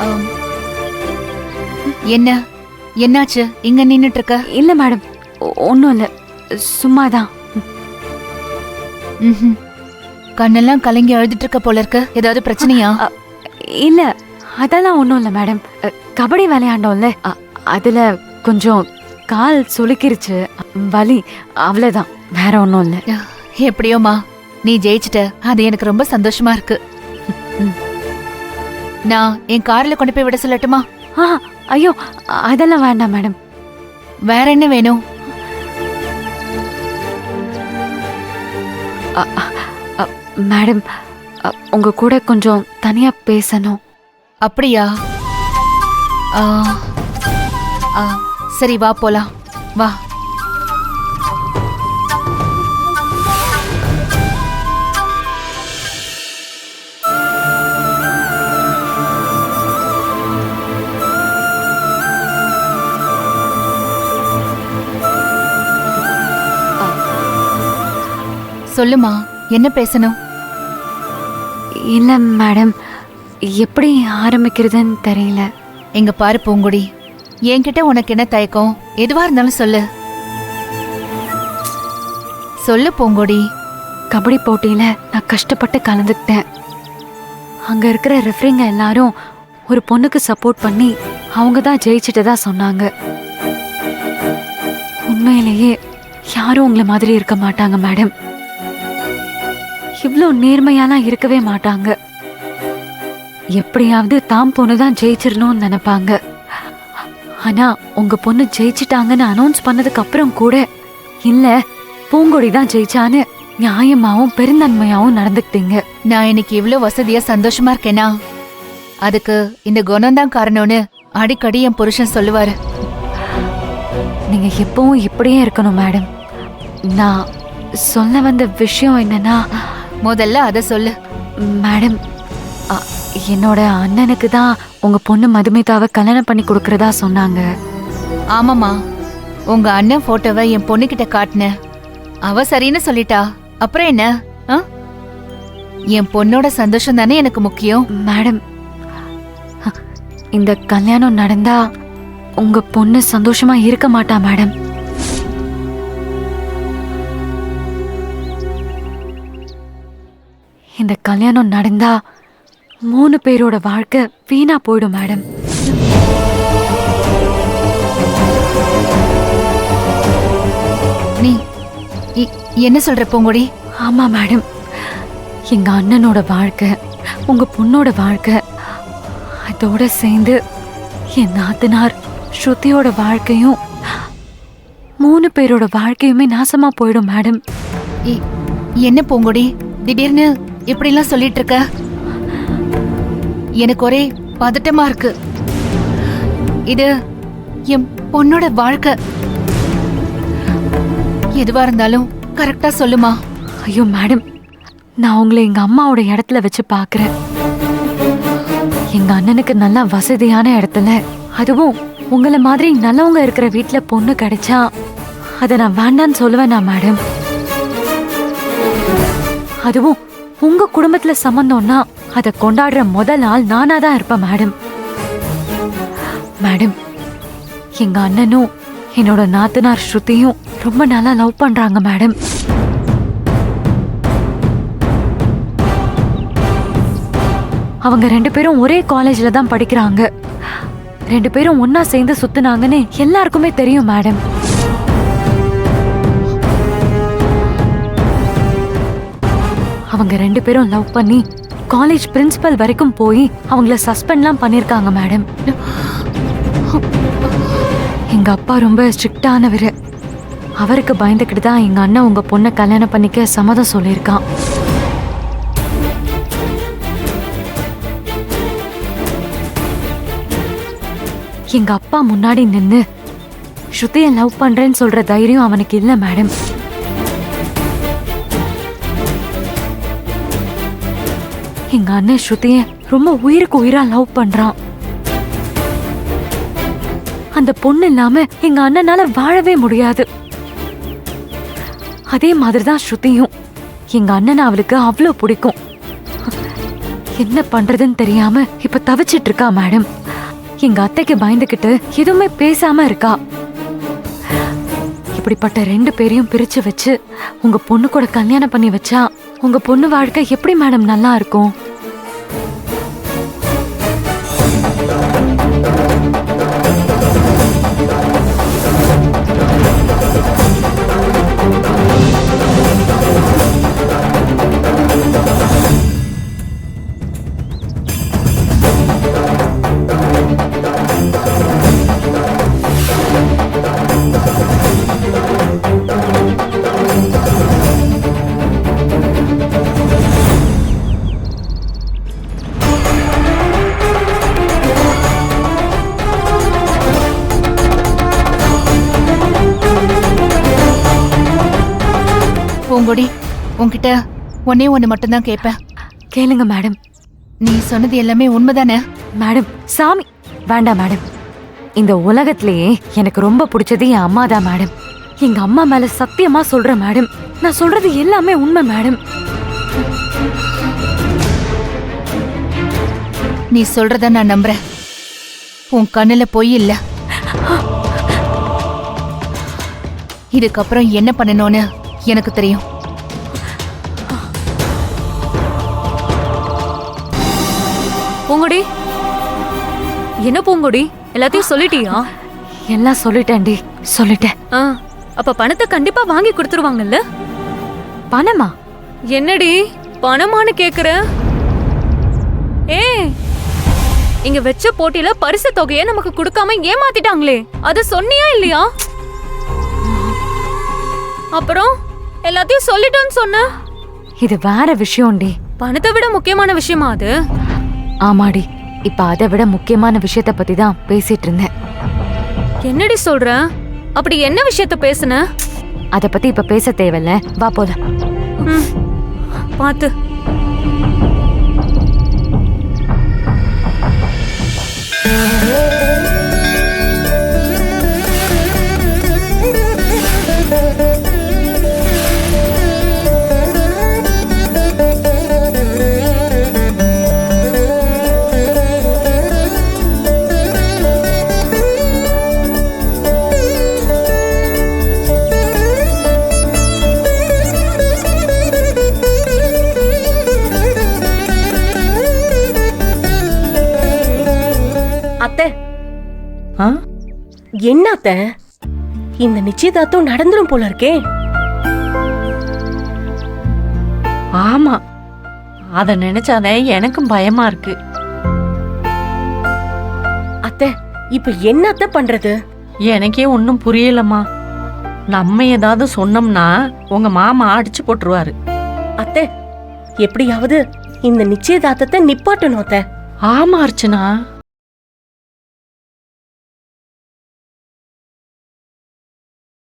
ஆம். என்ன என்னாச்சு இங்க நின்னுட்டு இருக்க? இல்ல மேடம், ஒன்றும் இல்லை, சும்மாதான். ம்ஹும். கண்ணெல்லாம் கலங்கி அழுதுட்டு இருக்க போல இருக்கு. ஏதாவது பிரச்சனையா? இல்ல, அதெல்லாம் ஒன்றும் இல்லை மேடம். கபடி விளையாண்டோம்ல, அதுல கொஞ்சம் கால் சுளுக்கிருச்சு, வலி, அவ்வளவுதான், வேற ஒன்றும் இல்லை. எப்படியோமா நீ ஜெயிச்சிட்ட, அது எனக்கு ரொம்ப சந்தோஷமா இருக்கு. நான் என் கார்ல கொண்டு போய் விட சொல்லட்டுமா? ஐயோ, அதெல்லாம் வேண்டாம் மேடம். வேற என்ன வேணும்? மேடம், உங்க கூட கொஞ்சம் தனியா பேசணும். அப்படியா? ஆ, ஆ, சரி வா போலாம், வா. சொல்லுமா, என்ன பேசணும்? இல்ல மேடம், எப்படி ஆரம்பிக்கிறதுன்னு தெரியல. எங்க பாரு பூங்குடி, என்கிட்ட உனக்கு என்ன தயக்கம்? எதுவா இருந்தாலும் சொல்லு. சொல்லு பூங்குடி. கபடி போட்டியில நான் கஷ்டப்பட்டு கலந்துக்கிட்டேன். அங்க இருக்கிற ரெஃப்ரிங்க எல்லாரும் ஒரு பொண்ணுக்கு சப்போர்ட் பண்ணி அவங்க தான் ஜெயிச்சிட்டதா சொன்னாங்க. உண்மையிலேயே யாரும் உங்களை மாதிரி இருக்க மாட்டாங்க மேடம். இவ்ளோ நேர்மையாலாம் இருக்கவே மாட்டாங்க. எப்படியாவது தாம் பொண்ணுதான் ஜெயிச்சிடணும்னு நினைப்பாங்க. ஆனா உங்க பொண்ணு ஜெயிச்சிட்டாங்கன்னு அனௌன்ஸ் பண்ணதுக்கு அப்புறம் கூட இல்ல, பூங்கொடி தான் ஜெயிச்சான்னு நியாயமாவும் பெருந்தன்மையாவும் நடந்துக்கிட்டீங்க. நான் இன்னைக்கு இவ்ளோ வசதியா சந்தோஷமா இருக்கேனா, அதுக்கு இந்த குணம்தான் காரணம்னு அடிக்கடி என் புருஷன் சொல்லுவாரு. நீங்க எப்பவும் இப்படியே இருக்கணும் மேடம். நான் சொல்ல வந்த விஷயம் என்னன்னா, முதல்ல அத சொல்லு. மேடம், என்னோட அண்ணனுக்கு தான் உங்க பொண்ணு மதுமிதாவை கல்யாணம் பண்ணி கொடுக்கறதா சொன்னாங்க. ஆமாமா, உங்க அண்ணன் போட்டோவை என் பொண்ணுகிட்ட காட்டின. அவ சரின்னு சொல்லிட்டா. அப்புறம் என்ன? என் பொண்ணோட சந்தோஷம் தானே எனக்கு முக்கியம். மேடம், இந்த கல்யாணம் நடந்தா உங்க பொண்ணு சந்தோஷமா இருக்க மாட்டா மேடம். இந்த கல்யாணம் நடந்தா 3 பேரோட வாழ்க்கை வீணா போயிடும் மேடம். நீ என்ன சொல்ற பூங்குடி? ஆமா மேடம், எங்க அண்ணனோட வாழ்க்கை, உங்க பொண்ணோட வாழ்க்கை, அதோட சேர்ந்து என் நாத்தனார் ஸ்ருதியோட வாழ்க்கையும் 3 பேரோட வாழ்க்கையுமே நாசமா போயிடும் மேடம். என்ன பூங்குடி திடீர்னு இப்படிலாம் சொல்லிட்டு இருக்க? எனக்கு ஒரே பதட்டமா இருக்கு. இது என் பொண்ணோட வாழ்க்கை. எதுவா இருந்தாலும் கரெக்டா சொல்லுமா. ஐயோ மேடம், நான் உங்களை எங்க அம்மாவோட இடத்துல வச்சு பாக்குறேன். எங்க அண்ணனுக்கு நல்லா வசதியான இடத்துல, அதுவும் உங்களை மாதிரி நல்லவங்க இருக்கிற வீட்டுல பொண்ணு கிடைச்சா அதை நான் வேண்டான்னு சொல்லுவேனா மேடம்? அதுவும் உங்க குடும்பத்துல சம்பந்தம்னா அதை கொண்டாடுற முதல் ஆள் நானா தான் இருப்பேன் மேடம். மேடம், எங்க அண்ணனும் என்னோட நாத்தனார் ஸ்ருதியும் ரொம்ப நல்லா லவ் பண்றாங்க மேடம். அவங்க 2 பேரும் ஒரே காலேஜ்ல தான் படிக்கிறாங்க. 2 பேரும் ஒன்னா சேர்ந்து சுத்துனாங்கன்னு எல்லாருக்குமே தெரியும் மேடம். அவங்க 2 பேரும் லவ் பண்ணி காலேஜ் பிரின்சிபல் வரைக்கும் போய் அவங்கள சஸ்பெண்ட்லாம் பண்ணிருக்காங்க மேடம். எங்க அப்பா ரொம்ப ஸ்ட்ரிக்டானவர். அவருக்கு பயந்துக்கிட்டு தான் எங்க அண்ணன் உங்க பொண்ணை கல்யாணம் பண்ணிக்க சம்மதம் சொல்லியிருக்கான். எங்க அப்பா முன்னாடி நின்னு ஸ்ருதியை லவ் பண்றேன்னு சொல்ற தைரியம் அவனுக்கு இல்ல மேடம். எங்க அண்ணன் ஸ்ருதியை ரொம்ப உயிருக்கு உயிரா லவ் பண்றான். அந்த பொண்ணு இல்லாம எங்க அண்ணனால வாழவே முடியாது. அதே மாதிரிதான் ஸ்ருதியும். எங்க அண்ணன் அவளுக்கு அவ்வளவு பிடிக்கும். என்ன பண்றதுன்னு தெரியாம இப்ப தவிச்சிட்டு இருக்கா மேடம். எங்க அத்தைக்கு பயந்துகிட்டு எதுவுமே பேசாம இருக்கா. இப்படிப்பட்ட 2 பேரையும் பிரிச்சு வச்சு உங்க பொண்ணு கூட கல்யாணம் பண்ணி வச்சா உங்க பொண்ணு வாழ்க்கை எப்படி மேடம் நல்லா இருக்கும்? பூங்கொடி, உன்கிட்ட ஒன்னே ஒண்ணு மட்டும்தான் கேட்பேன். கேளுங்க மேடம். நீ சொன்னது எல்லாமே உண்மைதானே? மேடம் சாமி வேண்டாம் மேடம். இந்த உலகத்திலேயே எனக்கு ரொம்ப பிடிச்சது என் அம்மா தான் மேடம். எங்க அம்மா மேல சத்தியமா சொல்றேன் மேடம், நான் சொல்றது எல்லாமே உண்மை மேடம். நீ சொல்றத நான் நம்புறேன். உன் கண்ணுல பொய் இல்ல. இதுக்கப்புறம் என்ன பண்ணணும்னு எனக்கு தெரியும். பூங்கொடி, என்ன பூங்கொடி, எல்லாத்தையும் சொல்லிட்டியா? எல்லாம் சொல்லிட்டேன்டி, சொல்லிட்டேன். அப்ப பணத்தை கண்டிப்பா வாங்கி கொடுத்துருவாங்கல்ல? பணமா? என்னடி பணமானு கேக்குற? இங்க வச்ச போட்டியில பரிசு தொகையை நமக்கு கொடுக்காம ஏமாத்திட்டாங்களே, அது சொன்னியா இல்லையா? அப்புறம் எல்லாத்தையும் சொல்லிட்டோன்னு சொன்ன. இது வேற விஷயம்டி. பணத்தை விட முக்கியமான விஷயமா அது? ஆமாடி, இப்ப அதை விட முக்கியமான விஷயத்த பத்தி தான் பேசிட்டு இருந்தேன். என்னடி சொல்ற? அப்படி என்ன விஷயத்த பேசுன? அத பத்தி இப்ப பேச தேவையில்ல, வா போலாம். பாத்து. என்னத்த இந்த நிச்சயதார்த்தம் நடந்துரும் போல இருக்கே. ஆமா, அத நினைச்சானே எனக்கும் பயமா இருக்கு. அத்தை, இப்ப என்னத்த பண்றது? எனக்கே ஒன்னும் புரியலம்மா. நம்ம ஏதாவது சொன்னோம்னா உங்க மாமா அடிச்சு போட்டுருவாரு. அத்தை, எப்படியாவது இந்த நிச்சயதார்த்தத்தை நிப்பாட்டணும் அத்தை. ஆமா அர்ச்சனா,